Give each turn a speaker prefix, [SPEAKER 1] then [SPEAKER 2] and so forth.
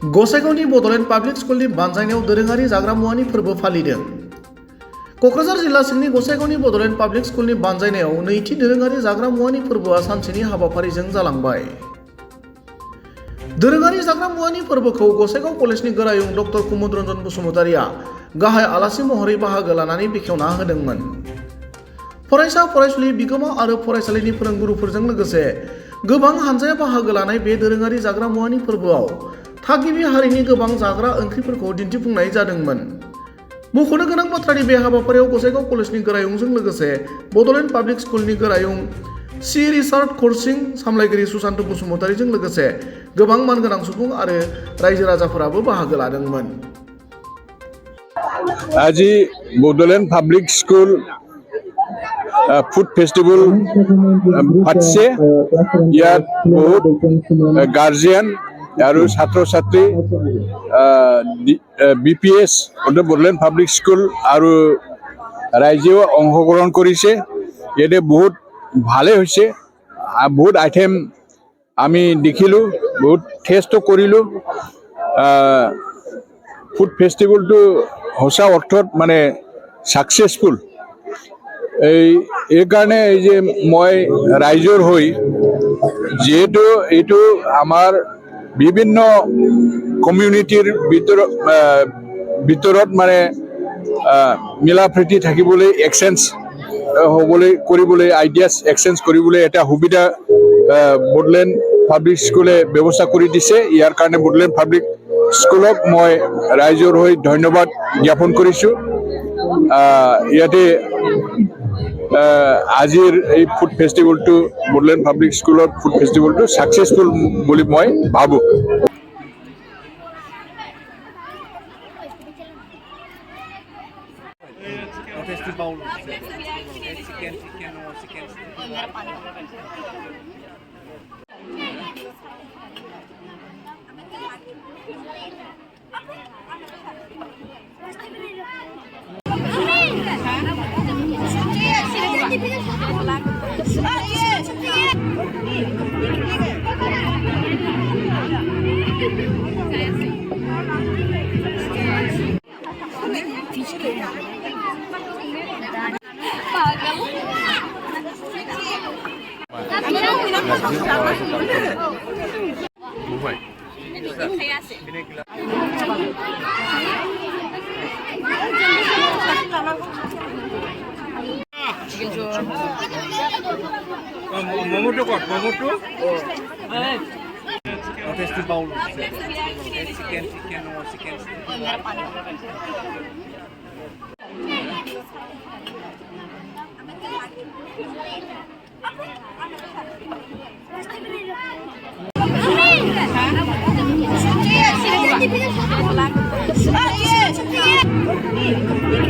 [SPEAKER 1] गसाइगावनि Bodoland public स्कुलनि बानजायनायाव दोरोङारि जाग्रा मुवानि फोरबो फालिदों। क'क्राझार जिल्ला सिंनि गसाइगावनि बड'लेण्ड पाब्लिक स्कुलनि बानजायनायाव नैथि दोरोङारि जाग्रा मुवानि फोरबोआ सानसेनि हाबाफारिजों जालांबाय। दोरोङारि जाग्रा मुवानि फोरबोखौ गसाइगाव कलेजनि गोरायुं डक्टर कुमुद रन्जन बसुमतारिया गाहाय आलासि महरै बाहागो लानानै बेखेवना होदोंमोन। फरायसा फरायसुलि बिगोमा आरो फरायसालिनि फोरोंगुरुफोरजों लोगोसे गोबां हानजाया बाहागो लानाय बे दोरोङारि जाग्रा मुवानि फोरबोआव थागिबि हारिनि गोबां जाग्रा ओंख्रिफोरखौ दिन्थिफुंनाय जादोंमोन। मख'नो गोनां बाथ्रानि बे हाबाफारियाव गसाइगाव कलेजनि गोरायुंजों लोगोसे बड'लेण्ड पाब्लिक स्कुलनि गोरायुं सि रिचार्ड खरसिं, सामलायगिरि सुशान्त बसुमतारिजों लोगोसे गोबां मानगोनां सुबुं आरो रायजो राजाफोराबो बाहागो लादोंमोन।
[SPEAKER 2] আজি Bodoland public school food festival পাতিছে। ইয়াত বহুত গাৰ্জিয়ান আৰু ছাত্ৰ ছাত্ৰী BPS বড'লেণ্ড পাব্লিক স্কুল আৰু ৰাইজেও অংশগ্ৰহণ কৰিছে। ইয়াতে বহুত ভালে হৈছে। বহুত আইটেম আমি দেখিলোঁ, বহুত টেষ্টো কৰিলোঁ। ফুড ফেষ্টিভেলটো সঁচা অৰ্থত মানে ছাকচেছফুল। এই কাৰণে এই যে মই ৰাইজৰ হৈ যিহেতু এইটো আমাৰ বিভিন্ন কমিউনিটিৰ ভিতৰত মানে মিলা প্ৰীতি থাকিবলৈ এক্সচেঞ্জ কৰিবলৈ আইডিয়াছ এক্সচেঞ্জ কৰিবলৈ এটা সুবিধা বড'লেণ্ড পাব্লিক স্কুলে ব্যৱস্থা কৰি দিছে। ইয়াৰ কাৰণে বড'লেণ্ড পাব্লিক স্কুলক মই ৰাইজৰ হৈ ধন্যবাদ জ্ঞাপন কৰিছোঁ। ইয়াতে আজিৰ এই ফুড ফেষ্টিভেলটো বড'লেণ্ড পাব্লিক স্কুলৰ ফুড ফেষ্টিভেলটো ছাকচেছফুল বুলি মই ভাবোঁ।
[SPEAKER 3] মমোটো কত মমোটো টেস্টি বাউল চিকেন
[SPEAKER 4] Chicken.